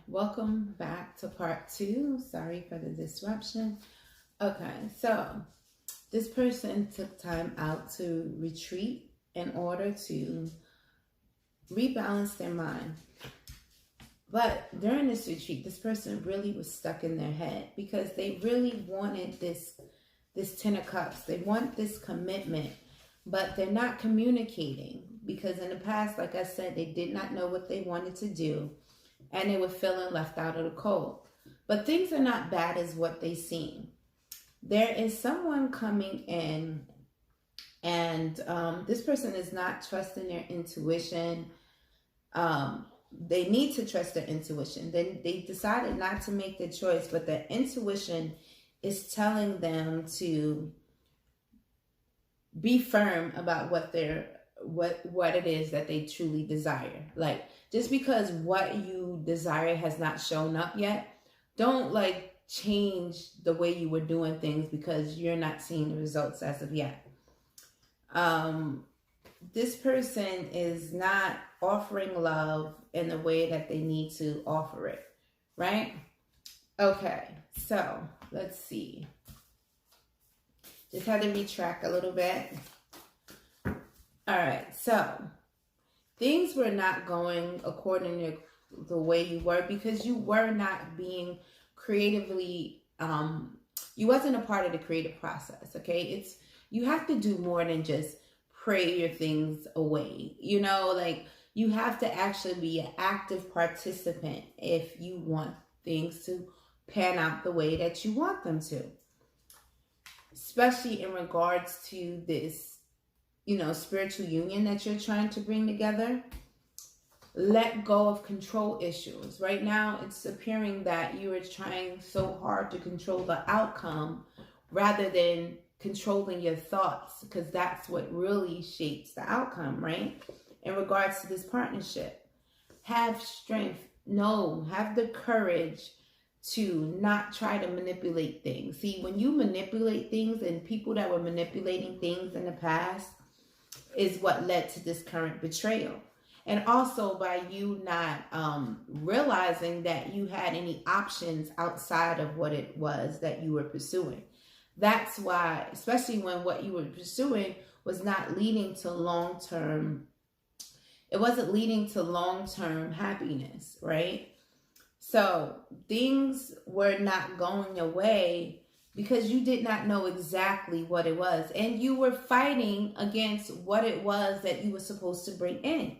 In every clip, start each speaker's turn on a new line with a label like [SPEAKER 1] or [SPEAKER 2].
[SPEAKER 1] welcome back to part two. Sorry for the disruption. Okay, so this person took time out to retreat in order to rebalance their mind. But during this retreat, this person really was stuck in their head because they really wanted this Ten of Cups. They want this commitment, but they're not communicating because in the past, like I said, they did not know what they wanted to do. And they were feeling left out of the cold. But things are not bad as what they seem. There is someone coming in, and this person is not trusting their intuition. They need to trust their intuition. They decided not to make the choice, but their intuition is telling them to be firm about what it is that they truly desire. Like, just because what you desire has not shown up yet, don't change the way you were doing things because you're not seeing the results as of yet. This person is not offering love in the way that they need to offer it, right? Okay, so let's see. Just had to retract a little bit. All right, so things were not going according to the way you were because you were not being creatively, you wasn't a part of the creative process, okay? You have to do more than just pray your things away. You have to actually be an active participant if you want things to pan out the way that you want them to. Especially in regards to this spiritual union that you're trying to bring together. Let go of control issues. Right now, it's appearing that you are trying so hard to control the outcome rather than controlling your thoughts, because that's what really shapes the outcome, right? In regards to this partnership, have strength. No, have the courage to not try to manipulate things. See, when you manipulate things, and people that were manipulating things in the past is what led to this current betrayal. And also by you not realizing that you had any options outside of what it was that you were pursuing. That's why, especially when what you were pursuing was not leading to long-term, it wasn't leading to long-term happiness, right? So things were not going your way because you did not know exactly what it was. And you were fighting against what it was that you were supposed to bring in.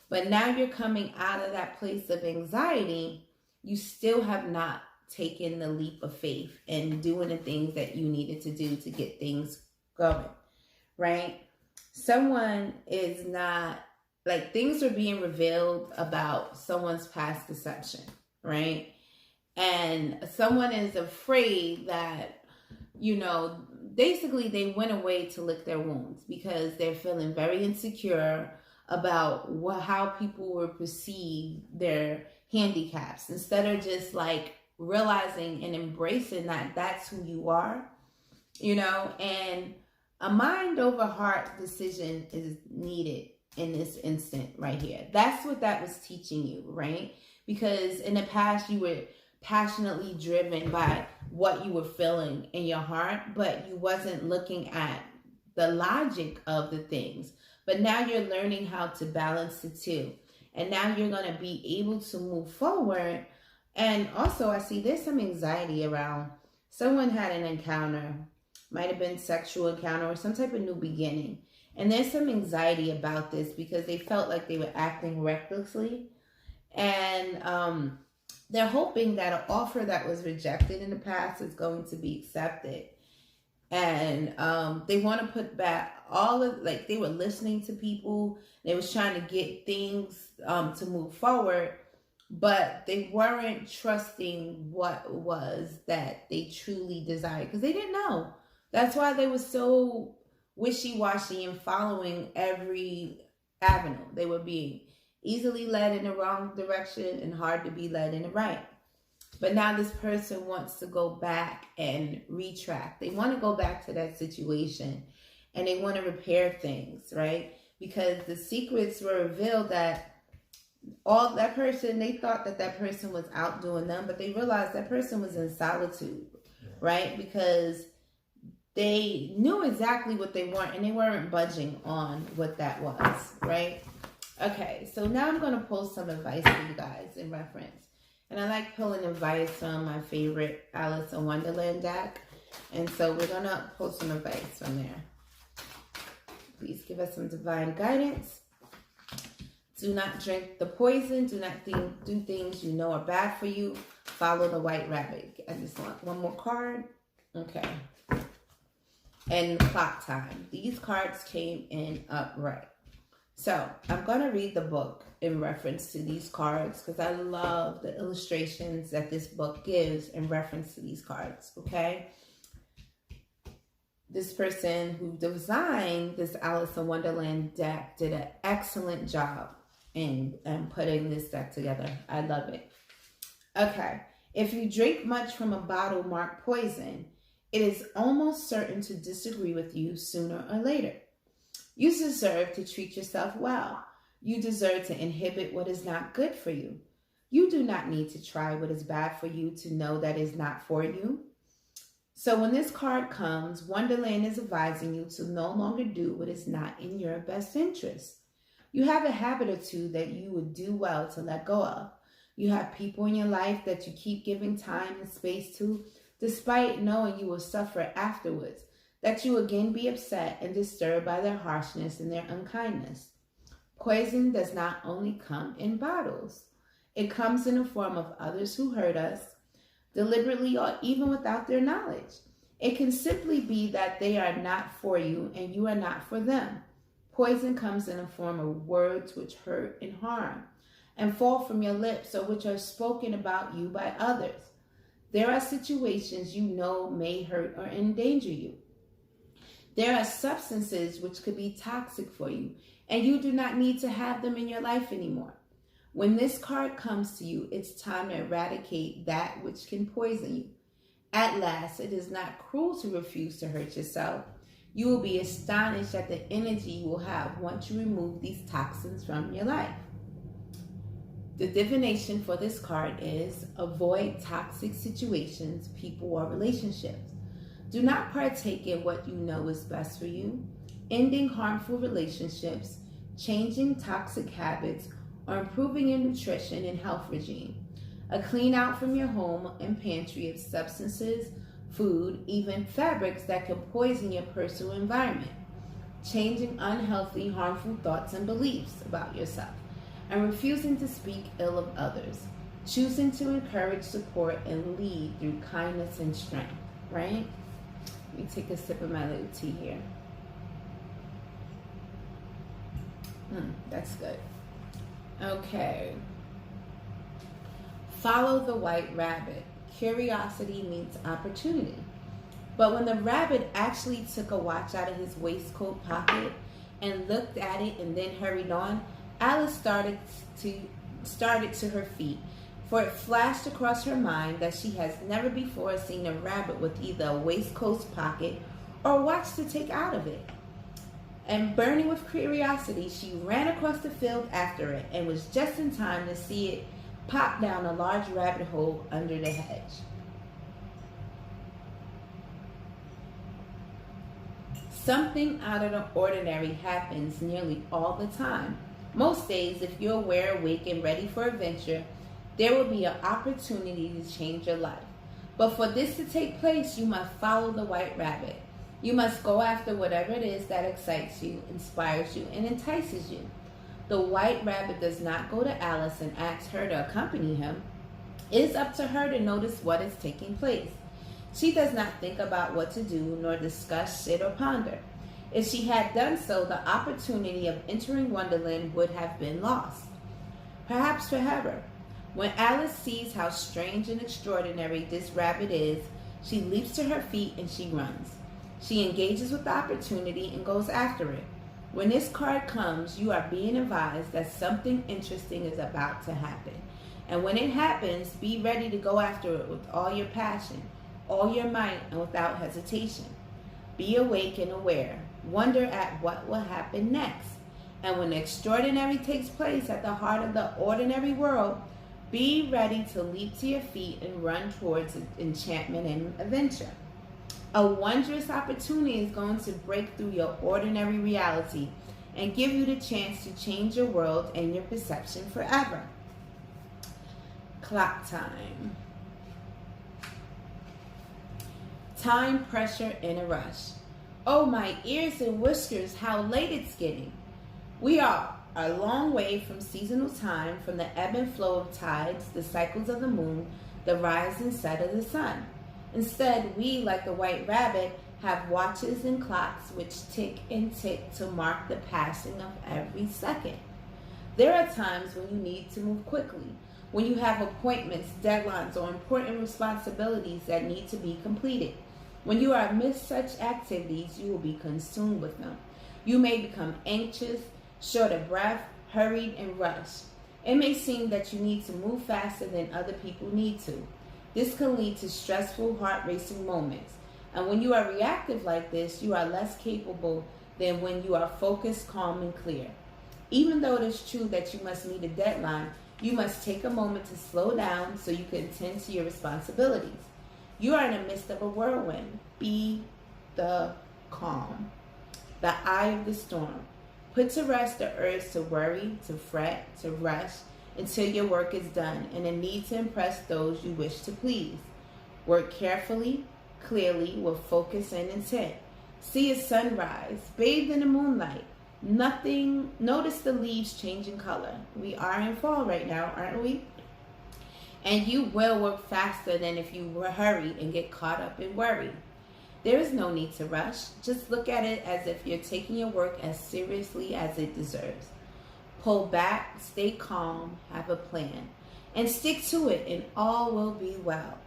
[SPEAKER 1] But now you're coming out of that place of anxiety. You still have not taken the leap of faith and doing the things that you needed to do to get things going, right? Someone is not, things are being revealed about someone's past deception, right? And someone is afraid that, basically they went away to lick their wounds because they're feeling very insecure about how people will perceive their handicaps, instead of just realizing and embracing that that's who you are, and a mind over heart decision is needed in this instant right here. That's what that was teaching you, right? Because in the past you were passionately driven by what you were feeling in your heart, but you wasn't looking at the logic of the things. But now you're learning how to balance the two. And now you're going to be able to move forward. And also I see there's some anxiety around. Someone had an encounter, might have been sexual encounter or some type of new beginning. And there's some anxiety about this because they felt like they were acting recklessly. And they're hoping that an offer that was rejected in the past is going to be accepted. And they want to put back all of, they were listening to people. They was trying to get things to move forward, but they weren't trusting what was that they truly desired because they didn't know. That's why they were so wishy-washy and following every avenue. They were being easily led in the wrong direction and hard to be led in the right. But now this person wants to go back and retract. They want to go back to that situation and they want to repair things, right? Because the secrets were revealed that all that person, they thought that that person was outdoing them, but they realized that person was in solitude, right? Because they knew exactly what they want and they weren't budging on what that was, right? Okay, so now I'm going to pull some advice for you guys in reference. And I like pulling advice from my favorite Alice in Wonderland deck. And so we're going to pull some advice from there. Please give us some divine guidance. Do not drink the poison. Do not do things you know are bad for you. Follow the white rabbit. I just want one more card. Okay. And clock time. These cards came in upright. So I'm going to read the book in reference to these cards because I love the illustrations that this book gives in reference to these cards. Okay. This person who designed this Alice in Wonderland deck did an excellent job in putting this deck together. I love it. Okay. If you drink much from a bottle marked poison, it is almost certain to disagree with you sooner or later. You deserve to treat yourself well. You deserve to inhibit what is not good for you. You do not need to try what is bad for you to know that is not for you. So when this card comes, Wonderland is advising you to no longer do what is not in your best interest. You have a habit or two that you would do well to let go of. You have people in your life that you keep giving time and space to, despite knowing you will suffer afterwards, that you again be upset and disturbed by their harshness and their unkindness. Poison does not only come in bottles. It comes in the form of others who hurt us, deliberately or even without their knowledge. It can simply be that they are not for you and you are not for them. Poison comes in the form of words which hurt and harm and fall from your lips or which are spoken about you by others. There are situations you know may hurt or endanger you. There are substances which could be toxic for you and you do not need to have them in your life anymore. When this card comes to you, it's time to eradicate that which can poison you. At last, it is not cruel to refuse to hurt yourself. You will be astonished at the energy you will have once you remove these toxins from your life. The divination for this card is avoid toxic situations, people, or relationships. Do not partake in what you know is best for you. Ending harmful relationships, changing toxic habits, or improving your nutrition and health regime. A clean out from your home and pantry of substances, food, even fabrics that can poison your personal environment. Changing unhealthy, harmful thoughts and beliefs about yourself. And refusing to speak ill of others. Choosing to encourage, support, and lead through kindness and strength, right? Let me take a sip of my little tea here. That's good. Okay. Follow the white rabbit. Curiosity meets opportunity. But when the rabbit actually took a watch out of his waistcoat pocket and looked at it and then hurried on, Alice started to her feet, for it flashed across her mind that she has never before seen a rabbit with either a waistcoat pocket or a watch to take out of it. And burning with curiosity, she ran across the field after it and was just in time to see it pop down a large rabbit hole under the hedge. Something out of the ordinary happens nearly all the time. Most days, if you're aware, awake, and ready for adventure, there will be an opportunity to change your life. But for this to take place, you must follow the white rabbit. You must go after whatever it is that excites you, inspires you, and entices you. The white rabbit does not go to Alice and ask her to accompany him. It is up to her to notice what is taking place. She does not think about what to do, nor discuss, sit, or ponder. If she had done so, the opportunity of entering Wonderland would have been lost, perhaps forever. When Alice sees how strange and extraordinary this rabbit is, she leaps to her feet and she runs. She engages with the opportunity and goes after it. When this card comes, you are being advised that something interesting is about to happen. And when it happens, be ready to go after it with all your passion, all your might, and without hesitation. Be awake and aware. Wonder at what will happen next. And when the extraordinary takes place at the heart of the ordinary world, be ready to leap to your feet and run towards enchantment and adventure. A wondrous opportunity is going to break through your ordinary reality and give you the chance to change your world and your perception forever. Clock time. Time pressure in a rush. Oh, my ears and whiskers, how late it's getting. We are a long way from seasonal time, from the ebb and flow of tides, the cycles of the moon, the rise and set of the sun. Instead, we, like the white rabbit, have watches and clocks which tick and tick to mark the passing of every second. There are times when you need to move quickly, when you have appointments, deadlines, or important responsibilities that need to be completed. When you are amidst such activities, you will be consumed with them. You may become anxious, short of breath, hurried, and rushed. It may seem that you need to move faster than other people need to. This can lead to stressful, heart-racing moments. And when you are reactive like this, you are less capable than when you are focused, calm, and clear. Even though it is true that you must meet a deadline, you must take a moment to slow down so you can attend to your responsibilities. You are in the midst of a whirlwind. Be the calm, the eye of the storm. Put to rest the urge to worry, to fret, to rush, until your work is done and the need to impress those you wish to please. Work carefully, clearly, with focus and intent. See a sunrise, bathe in the moonlight. Notice the leaves changing color. We are in fall right now, aren't we? And you will work faster than if you hurry and get caught up in worry. There is no need to rush. Just look at it as if you're taking your work as seriously as it deserves. Pull back, stay calm, have a plan, and stick to it, and all will be well.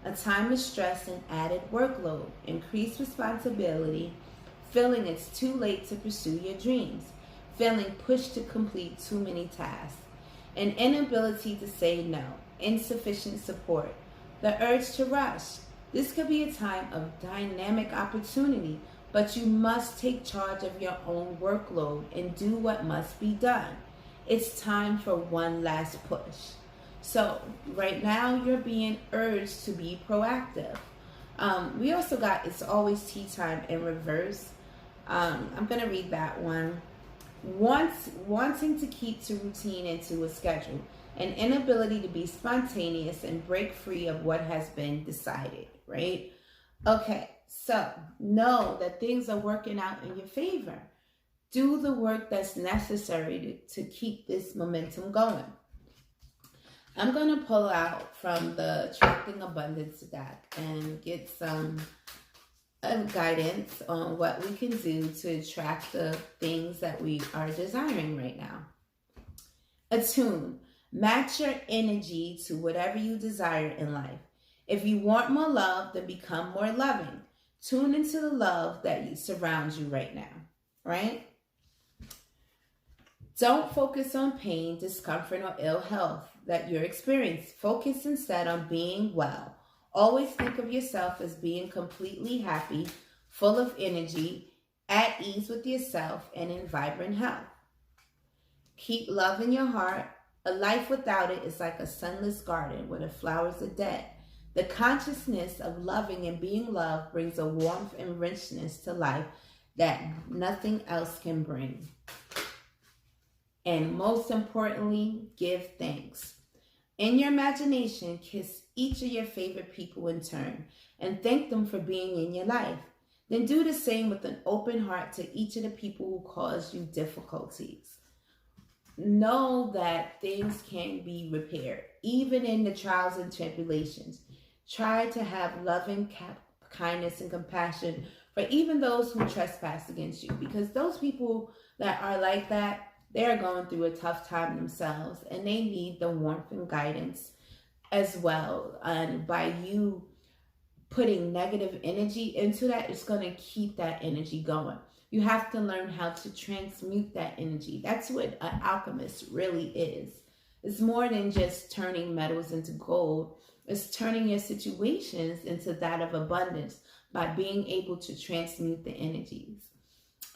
[SPEAKER 1] A time of stress and added workload, increased responsibility, feeling it's too late to pursue your dreams, feeling pushed to complete too many tasks, an inability to say no, insufficient support, the urge to rush. This could be a time of dynamic opportunity, but you must take charge of your own workload and do what must be done. It's time for one last push. So right now you're being urged to be proactive. We also got It's Always Tea Time in reverse. I'm going to read that one. Wanting to keep to routine and to a schedule. An inability to be spontaneous and break free of what has been decided, right? Okay, so know that things are working out in your favor. Do the work that's necessary to keep this momentum going. I'm going to pull out from the Attracting Abundance deck and get some guidance on what we can do to attract the things that we are desiring right now. Attune. Match your energy to whatever you desire in life. If you want more love, then become more loving. Tune into the love that surrounds you right now, right? Don't focus on pain, discomfort, or ill health that you're experiencing. Focus instead on being well. Always think of yourself as being completely happy, full of energy, at ease with yourself, and in vibrant health. Keep love in your heart. A life without it is like a sunless garden where the flowers are dead. The consciousness of loving and being loved brings a warmth and richness to life that nothing else can bring. And most importantly, give thanks. In your imagination, kiss each of your favorite people in turn and thank them for being in your life. Then do the same with an open heart to each of the people who caused you difficulties. Know that things can be repaired, even in the trials and tribulations. Try to have loving kindness and compassion for even those who trespass against you, because those people that are like that, they're going through a tough time themselves and they need the warmth and guidance as well. And by you putting negative energy into that, it's going to keep that energy going. You have to learn how to transmute that energy. That's what an alchemist really is. It's more than just turning metals into gold. It's turning your situations into that of abundance by being able to transmute the energies.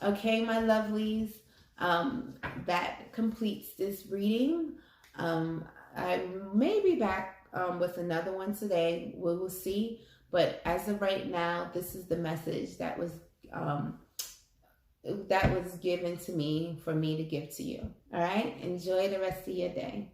[SPEAKER 1] Okay, my lovelies. That completes this reading. I may be back with another one today. We will see. But as of right now, this is the message that was given to me for me to give to you. All right. Enjoy the rest of your day.